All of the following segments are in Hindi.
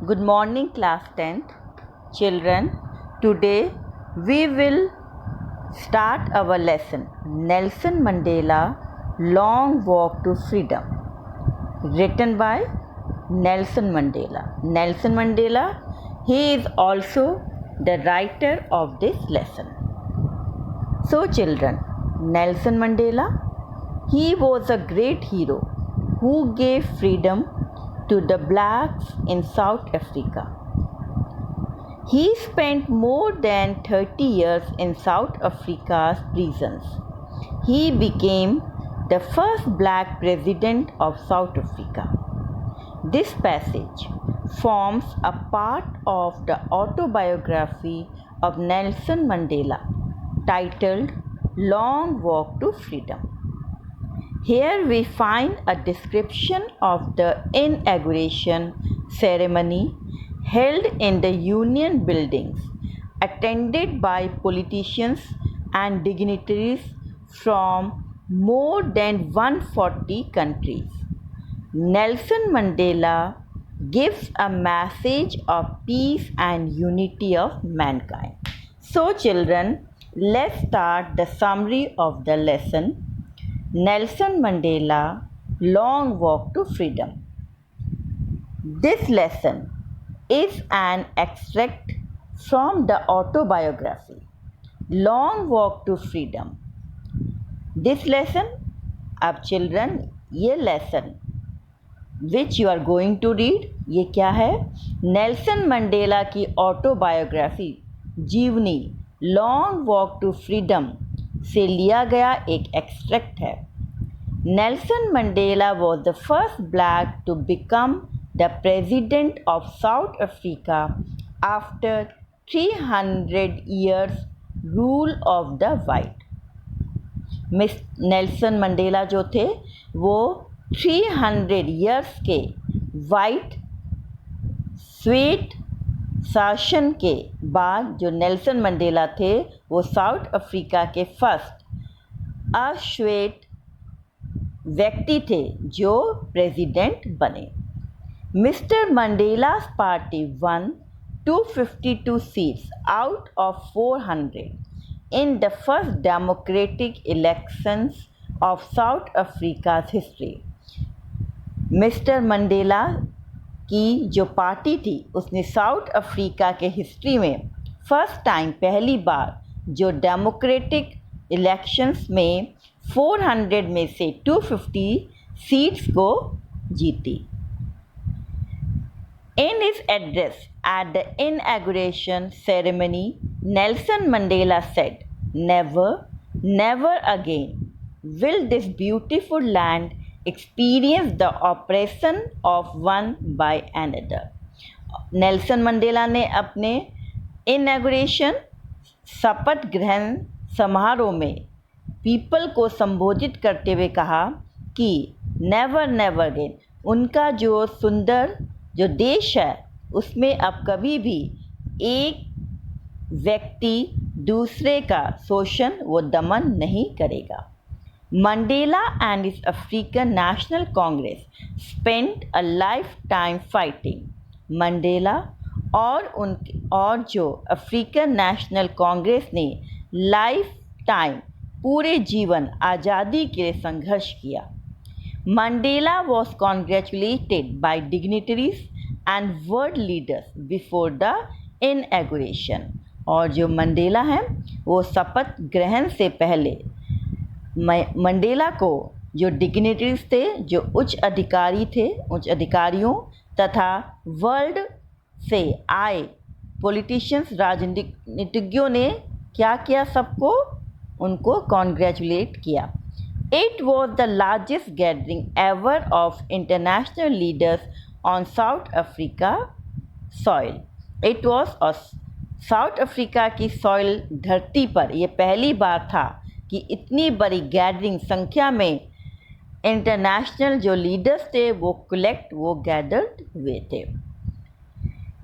Good morning, class 10th. Children, today we will start our lesson Nelson Mandela Long Walk to Freedom, written by Nelson Mandela. Nelson Mandela, he is also the writer of this lesson. So children, Nelson Mandela, he was a great hero who gave freedom to the blacks in South Africa. He spent more than 30 years in South Africa's prisons. He became the first black president of South Africa. This passage forms a part of the autobiography of Nelson Mandela, titled Long Walk to Freedom. Here we find a description of the inauguration ceremony held in the Union buildings, attended by politicians and dignitaries from more than 140 countries. Nelson Mandela gives a message of peace and unity of mankind. So children, let's start the summary of the lesson. Nelson Mandela Long Walk to Freedom. This lesson is an extract from the autobiography Long Walk to Freedom. This lesson, अब children, ये lesson which you are going to read, ये क्या है? नेल्सन मंडेला की ऑटोबायोग्राफी जीवनी लॉन्ग वॉक टू फ्रीडम से लिया गया एक एक्सट्रैक्ट है. Nelson Mandela was the first black to become the president of South Africa after 300 years rule of the white. Nelson Mandela जो थे वो 300 years के वाइट स्वेट शासन के बाद जो नेल्सन मंडेला थे वो साउथ अफ्रीका के फर्स्ट अश्वेत व्यक्ति थे जो प्रेसिडेंट बने. Mister Mandela's party won 252 seats out of 400 in the first democratic elections of South Africa's history. Mister Mandela की जो पार्टी थी उसने साउथ अफ्रीका के हिस्ट्री में फर्स्ट टाइम पहली बार जो डेमोक्रेटिक इलेक्शंस में 400 में से 250 सीट्स को जीती. In his address at the inauguration ceremony, Nelson Mandela said, "Never, never again will this beautiful land experience the oppression of one by another." Nelson Mandela ने अपने इनॉग्रेशन शपथ ग्रहण समारोह में पीपल को संबोधित करते हुए कहा कि नेवर नेवर अगेन उनका जो सुंदर जो देश है उसमें अब कभी भी एक व्यक्ति दूसरे का शोषण वो दमन नहीं करेगा. Mandela and his African national Congress spent a life time fighting. Mandela और जो अफ्रीकन नेशनल कांग्रेस ने लाइफ टाइम पूरे जीवन आज़ादी के लिए संघर्ष किया. Mandela was congratulated by dignitaries and world leaders before the inauguration. और जो मंडेला हैं वो शपथ ग्रहण से पहले मंडेला को जो डिग्निटरीज थे जो उच्च अधिकारियों तथा वर्ल्ड से आए पॉलिटिशियंस राजनीतिज्ञों ने क्या किया, सबको उनको कॉन्ग्रेचुलेट किया. It was the largest gathering ever of international leaders on South Africa soil. It was a south Africa की सॉइल धरती पर ये पहली बार था कि इतनी बड़ी गैदरिंग संख्या में इंटरनेशनल जो लीडर्स थे वो गैदर्ड हुए थे.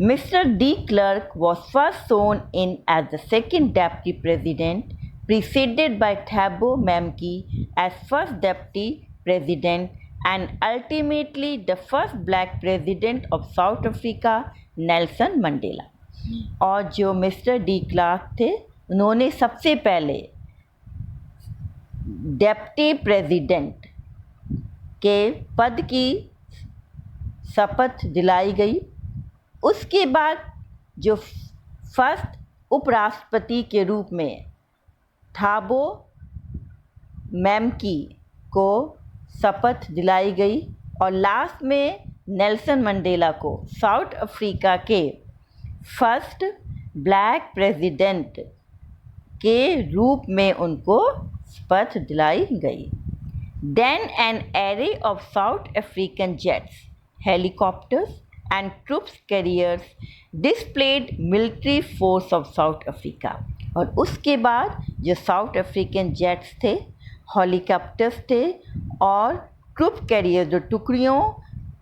Mister de Klerk was first sworn in as the second deputy president, preceded by Thabo Mbeki as first deputy president and ultimately the first black president of South Africa Nelson Mandela. और जो मिस्टर डी क्लार्क थे, उन्होंने सबसे पहले डेप्टी प्रेसिडेंट के पद की शपथ दिलाई गई। उसके बाद जो फर्स्ट उपराष्ट्रपति के रूप में थाबो मैमकी को शपथ दिलाई गई और लास्ट में नेल्सन मंडेला को साउथ अफ्रीका के फर्स्ट ब्लैक प्रेसिडेंट के रूप में उनको शपथ दिलाई गई। Then an array of South African jets, helicopters and troops carriers displayed military force of South Africa। और उसके बाद जो साउथ अफ्रीकन जेट्स थे, हेलीकॉप्टर्स थे और ट्रूप कैरियर जो टुकड़ियों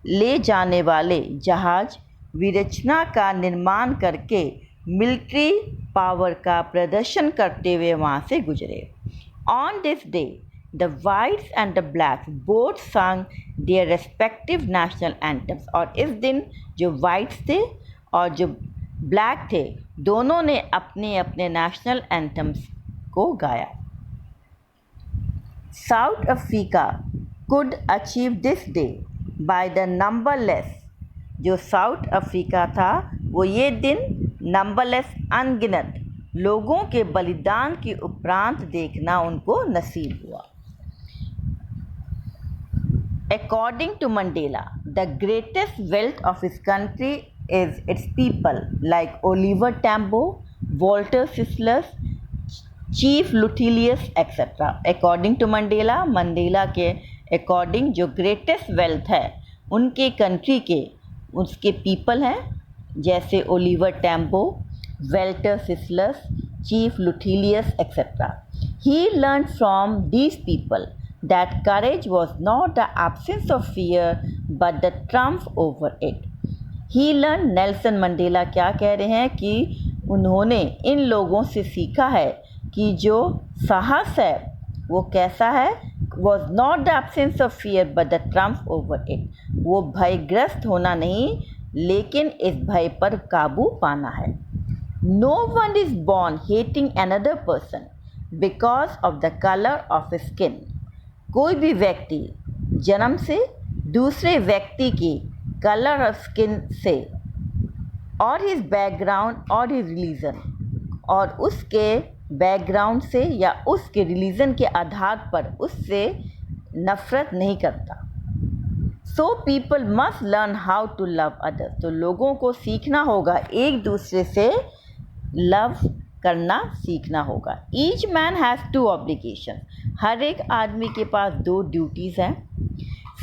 ले जाने वाले जहाज विरचना का निर्माण करके मिलिट्री पावर का प्रदर्शन करते हुए वहाँ से गुजरे। On this day the whites and the blacks both sang their respective national anthems। और इस दिन जो whites थे और जो black थे, दोनों ने अपने अपने national anthems को गाया। South Africa could achieve this day by the numberless। जो साउथ अफ्रीका था वो ये दिन नंबरलेस अनगिनत लोगों के बलिदान के उपरांत देखना उनको नसीब हुआ। According to Mandela, the greatest wealth of his country is its people, like Oliver Tambo, Walter Sisulu, Chief Lutelius, etc. According to Mandela, Mandela के अकॉर्डिंग जो ग्रेटेस्ट वेल्थ है उनके कंट्री के उसके पीपल हैं, जैसे Oliver Tambo, Walter Sisulu, chief Luthuli etcetera. He learn from these people that courage was not the absence of fear but the triumph over it। He learned, Nelson Mandela क्या कह रहे हैं कि उन्होंने इन लोगों से सीखा है कि जो साहस है वो कैसा है, was not the absence of fear but the triumph over it। वो भयग्रस्त होना नहीं लेकिन इस भय पर काबू पाना है। No one is born hating another person because of the color of his skin। कोई भी व्यक्ति जन्म से दूसरे व्यक्ति की कलर ऑफ स्किन से और हिज बैकग्राउंड और हिज रिलीजन और उसके बैकग्राउंड से या उसके रिलीजन के आधार पर उससे नफरत नहीं करता। So people must learn how to love others. तो लोगों को सीखना होगा एक दूसरे से लव करना सीखना होगा। Each man has two obligation. हर एक आदमी के पास दो ड्यूटीज़ हैं।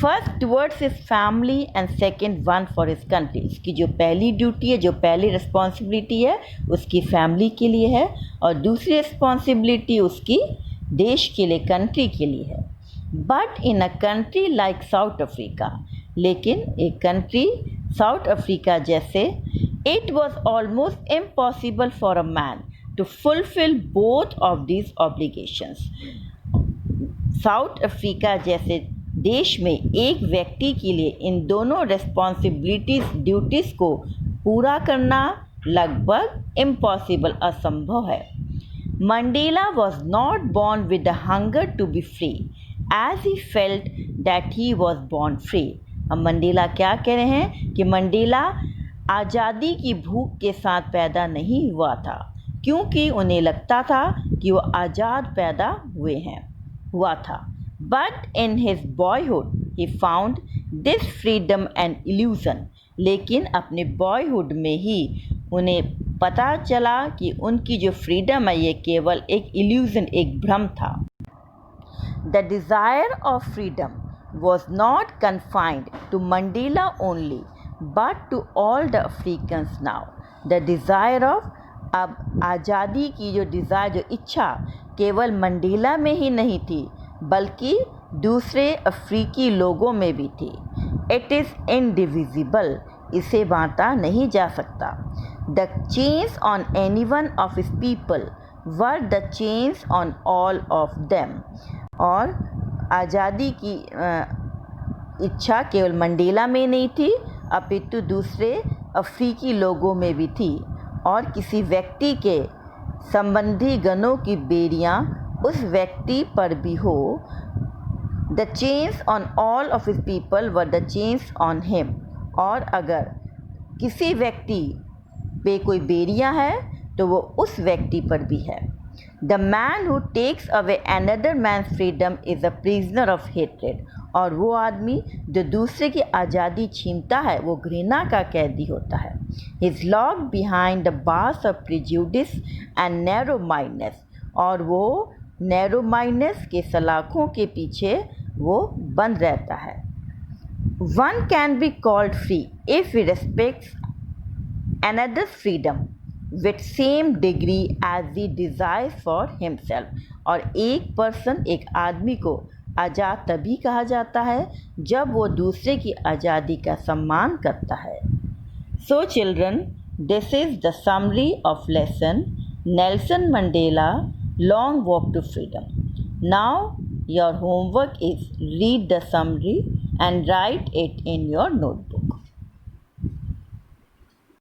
First towards his family and second one for his country. इसकी जो पहली ड्यूटी है, जो पहली रिस्पॉन्सिबिलिटी है उसकी फैमिली के लिए है और दूसरी रिस्पॉन्सिबिलिटी उसकी देश के लिए, कंट्री के लिए है। But in a country like south Africa, लेकिन एक कंट्री साउथ अफ्रीका जैसे, it was almost impossible for a man to fulfill both of these obligations। South Africa जैसे देश में एक व्यक्ति के लिए इन दोनों रिस्पॉन्सिबिलिटीज़, ड्यूटीज़ को पूरा करना लगभग इम्पॉसिबल, असंभव है। Mandela was not born with the hunger to be free as he felt that he was born free. अब मंडेला क्या कह रहे हैं कि मंडेला आज़ादी की भूख के साथ पैदा नहीं हुआ था, क्योंकि उन्हें लगता था कि वो आज़ाद पैदा हुआ था। But in his boyhood he found this freedom and illusion. लेकिन अपने बॉयहुड में ही उन्हें पता चला कि उनकी जो फ्रीडम है ये केवल एक इल्यूज़न, एक भ्रम था। The desire of freedom was not confined to Mandela only but to all the Africans now. The desire of, अब आज़ादी की जो डिज़ायर, जो इच्छा केवल मंडेला में ही नहीं थी बल्कि दूसरे अफ्रीकी लोगों में भी थी। इट इज़ इनडिविजिबल, इसे बांटा नहीं जा सकता। The change on any one of his people were the change on all of them. और आज़ादी की इच्छा केवल मंडेला में नहीं थी अपितु दूसरे अफ्रीकी लोगों में भी थी और किसी व्यक्ति के संबंधी गणों की बेड़ियां उस व्यक्ति पर भी हो, the chains on all of his people were the chains on him. और अगर किसी व्यक्ति पे कोई बेड़ियां है तो वो उस व्यक्ति पर भी है। The man who takes away another man's freedom is a prisoner of hatred. और वो आदमी जो दूसरे की आज़ादी छीनता है वो घृणा का कैदी होता है। Is locked behind the bars of prejudice and narrow mindness. और वो नैरो माइंडनेस के सलाखों के पीछे वो बंद रहता है। One can be called free if he respects another's freedom with same degree as he desires for himself। और एक पर्सन, एक आदमी को आज़ाद तभी कहा जाता है जब वो दूसरे की आज़ादी का सम्मान करता है। So children, this is the summary of lesson Nelson Mandela long walk to freedom. Now your homework is read the summary and write it in your notebook.